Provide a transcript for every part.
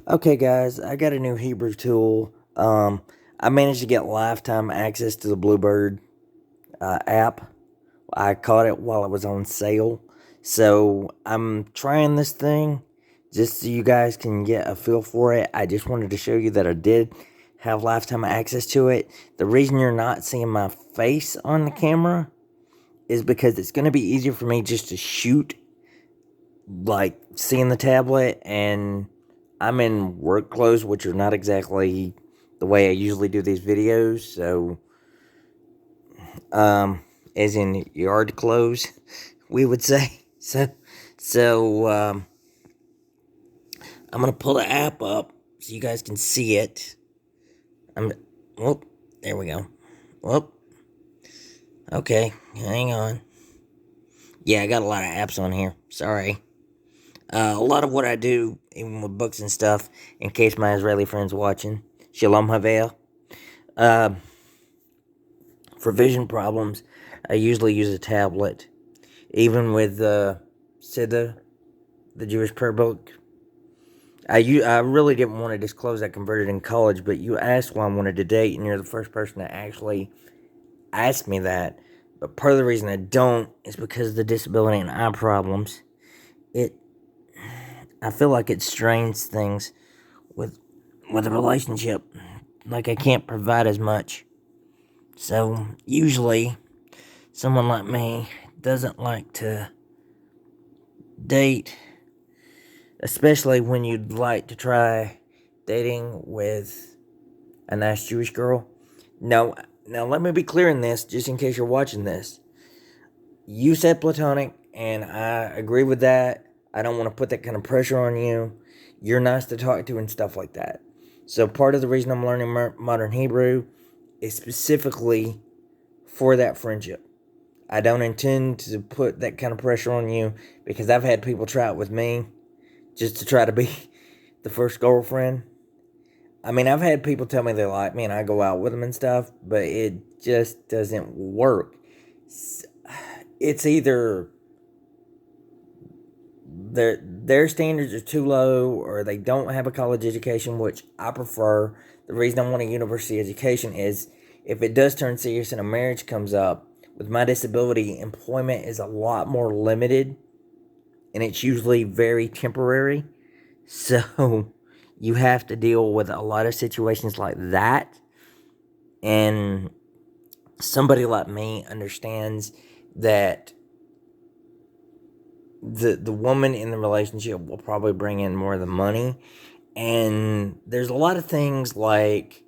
Okay, guys, I got a new Hebrew tool. I managed to get lifetime access to the Bluebird app. I caught it while it was on sale. So I'm trying this thing just so you guys can get a feel for it. I just wanted to show you that I did have lifetime access to it. The reason you're not seeing my face on the camera is because it's going to be easier for me just to shoot, like seeing the tablet, and I'm in work clothes, which are not exactly the way I usually do these videos. So, as in yard clothes, we would say. So, I'm gonna pull the app up so you guys can see it. Whoop, there we go. Whoop, okay, hang on. Yeah, I got a lot of apps on here. Sorry. A lot of what I do, even with books and stuff, in case my Israeli friends watching, Shalom Havel. Uh, for vision problems, I usually use a tablet. Even with Siddur, the Jewish prayer book, I really didn't want to disclose I converted in college, but you asked why I wanted to date, and you're the first person to actually ask me that. But part of the reason I don't is because of the disability and eye problems. It, I feel like it strains things with a relationship. Like I can't provide as much. So usually, someone like me doesn't like to date, especially when you'd like to try dating with a nice Jewish girl. Now let me be clear in this, just in case you're watching this. You said platonic, and I agree with that. I don't want to put that kind of pressure on you. You're nice to talk to and stuff like that. So part of the reason I'm learning modern Hebrew is specifically for that friendship. I don't intend to put that kind of pressure on you because I've had people try it with me just to try to be the first girlfriend. I mean, I've had people tell me they like me and I go out with them and stuff, but it just doesn't work. It's either their standards are too low or they don't have a college education, which I prefer. The reason I want a university education is if it does turn serious and a marriage comes up, with my disability, employment is a lot more limited and it's usually very temporary. So you have to deal with a lot of situations like that. And somebody like me understands that the woman in the relationship will probably bring in more of the money. And there's a lot of things like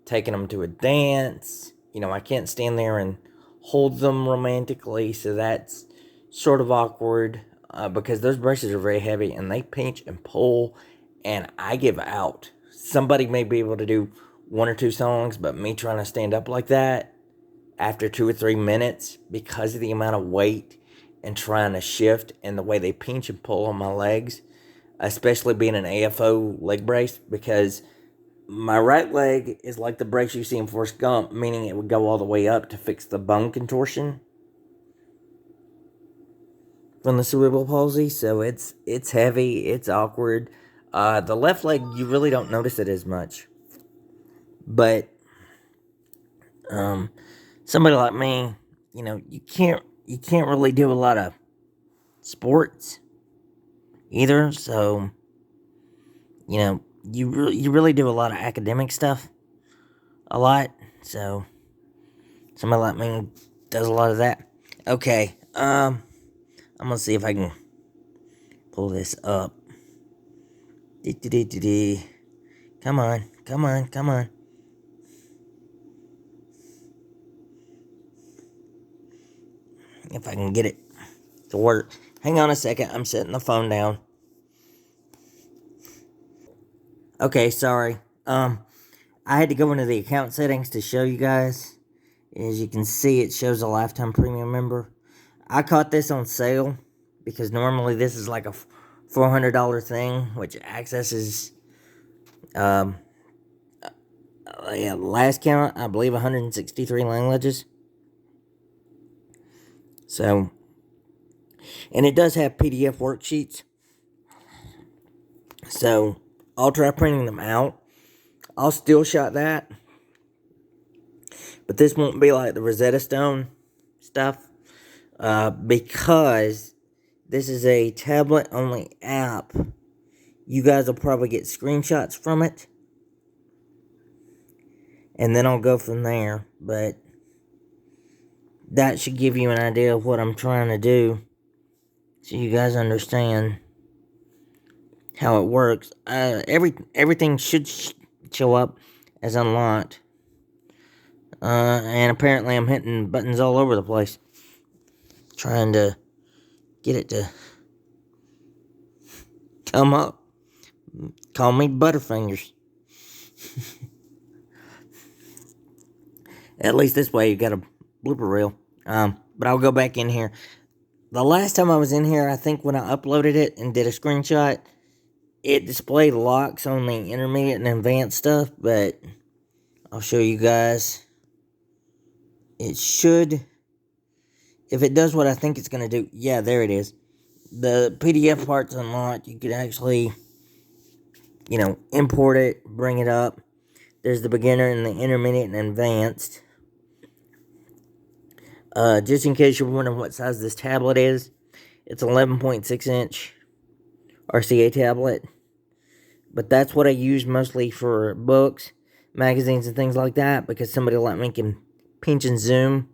taking them to a dance. I can't stand there and hold them romantically, so that's sort of awkward because those brushes are very heavy and they pinch and pull, and I give out. Somebody may be able to do one or two songs, but me trying to stand up like that after 2 or 3 minutes because of the amount of weight and trying to shift and the way they pinch and pull on my legs, especially being an AFO leg brace, because my right leg is like the brace you see in Forrest Gump, meaning it would go all the way up to fix the bone contortion from the cerebral palsy. So it's heavy, it's awkward. The left leg, you really don't notice it as much, but um, somebody like me, you can't really do a lot of sports either. So you really do a lot of academic stuff, a lot. So somebody like me does a lot of that. Okay, I'm gonna see if I can pull this up. Come on, come on, come on. If I can get it to work. Hang on a second, I'm setting the phone down. Okay, sorry. I had to go into the account settings to show you guys. As you can see, it shows a lifetime premium member. I caught this on sale because normally this is like a $400 thing, which accesses, um, last count, I believe 163 languages. So, and it does have PDF worksheets. So, I'll try printing them out. I'll still shot that, but this won't be like the Rosetta Stone stuff, because this is a tablet only app. You guys will probably get screenshots from it, and then I'll go from there. But that should give you an idea of what I'm trying to do, so you guys understand how it works. Everything should show up as unlocked. And apparently I'm hitting buttons all over the place, trying to get it to come up. Call me Butterfingers. At least this way you got a blooper reel. But I'll go back in here. The last time I was in here, I think when I uploaded it and did a screenshot, it displayed locks on the intermediate and advanced stuff, but I'll show you guys. It should, if it does what I think it's going to do, yeah, there it is. The PDF part's unlocked. You could actually, import it, bring it up. There's the beginner and the intermediate and advanced. Just in case you're wondering what size this tablet is, it's 11.6 inch RCA tablet. But that's what I use mostly for books, magazines, and things like that, because somebody like me can pinch and zoom.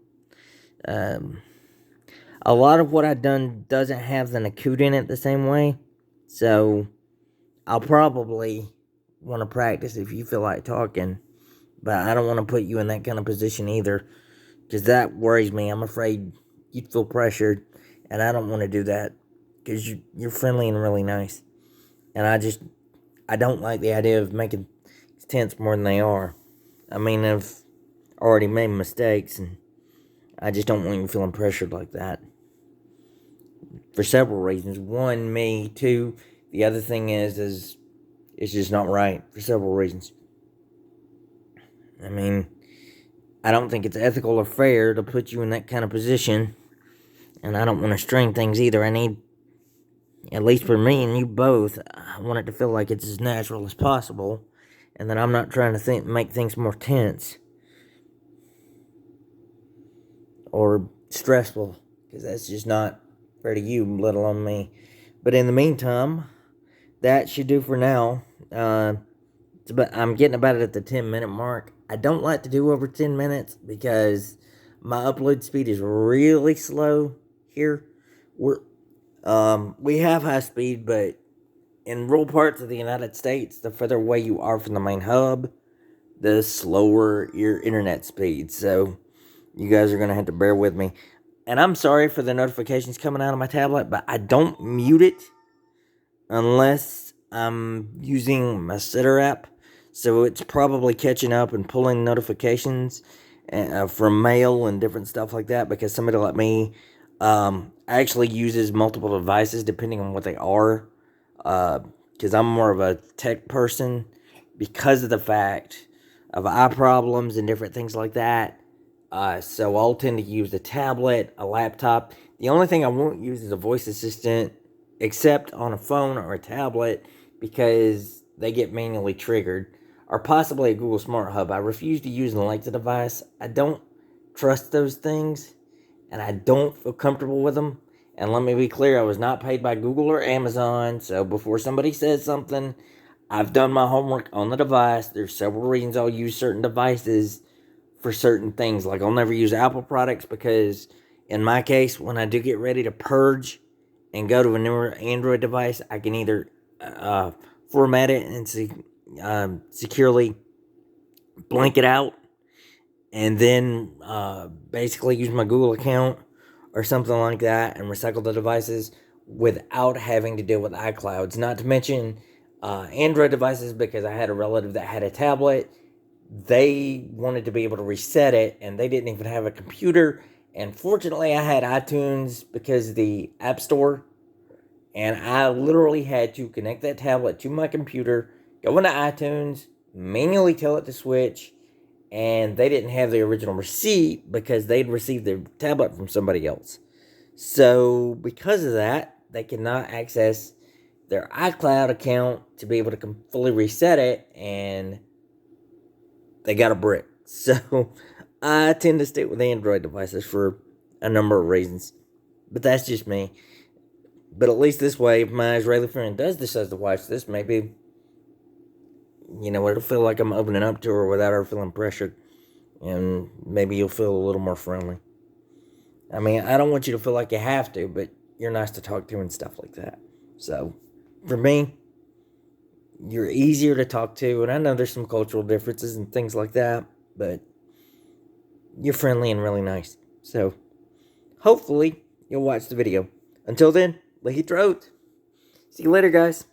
A lot of what I've done doesn't have the Nakud in it the same way, so I'll probably want to practice if you feel like talking, but I don't want to put you in that kind of position either, because that worries me. I'm afraid you'd feel pressured, and I don't want to do that, because you're friendly and really nice, and I don't like the idea of making tense more than they are. I mean, I've already made mistakes, and I just don't want you feeling pressured like that. For several reasons. One, me. Two, the other thing is it's just not right for several reasons. I mean, I don't think it's ethical or fair to put you in that kind of position, and I don't want to string things either. I need, at least for me and you both, I want it to feel like it's as natural as possible, and that I'm not trying to make things more tense or stressful, because that's just not fair to you, let alone me. But in the meantime, that should do for now. I'm getting about it at the 10-minute mark. I don't like to do over 10 minutes because my upload speed is really slow here. We have high speed, but in rural parts of the United States, the further away you are from the main hub, the slower your internet speed. So you guys are going to have to bear with me. And I'm sorry for the notifications coming out of my tablet, but I don't mute it unless I'm using my Sitter app. So it's probably catching up and pulling notifications from mail and different stuff like that, because somebody like me actually uses multiple devices depending on what they are. Because I'm more of a tech person because of the fact of eye problems and different things like that. So I'll tend to use a tablet, a laptop. The only thing I won't use is a voice assistant, except on a phone or a tablet, because they get manually triggered. Or possibly a Google Smart Hub. I refuse to use an Alexa device. I don't trust those things, and I don't feel comfortable with them. And let me be clear, I was not paid by Google or Amazon, so before somebody says something, I've done my homework on the device. There's several reasons I'll use certain devices for certain things. Like, I'll never use Apple products because, in my case, when I do get ready to purge and go to a newer Android device, I can either format it and securely blank it out, and then basically use my Google account or something like that and recycle the devices without having to deal with iClouds. Not to mention Android devices, because I had a relative that had a tablet. They wanted to be able to reset it, and they didn't even have a computer. And fortunately, I had iTunes because of the App Store, and I literally had to connect that tablet to my computer, go into iTunes, manually tell it to switch, and they didn't have the original receipt because they'd received the tablet from somebody else. So because of that, they could not access their iCloud account to be able to fully reset it, and they got a brick. So I tend to stick with Android devices for a number of reasons. But that's just me. But at least this way, if my Israeli friend does decide to watch this, maybe, it'll feel like I'm opening up to her without her feeling pressured. And maybe you'll feel a little more friendly. I mean, I don't want you to feel like you have to, but you're nice to talk to and stuff like that. So, for me, you're easier to talk to, and I know there's some cultural differences and things like that, but you're friendly and really nice. So, hopefully, you'll watch the video. Until then, lick your throat. See you later, guys.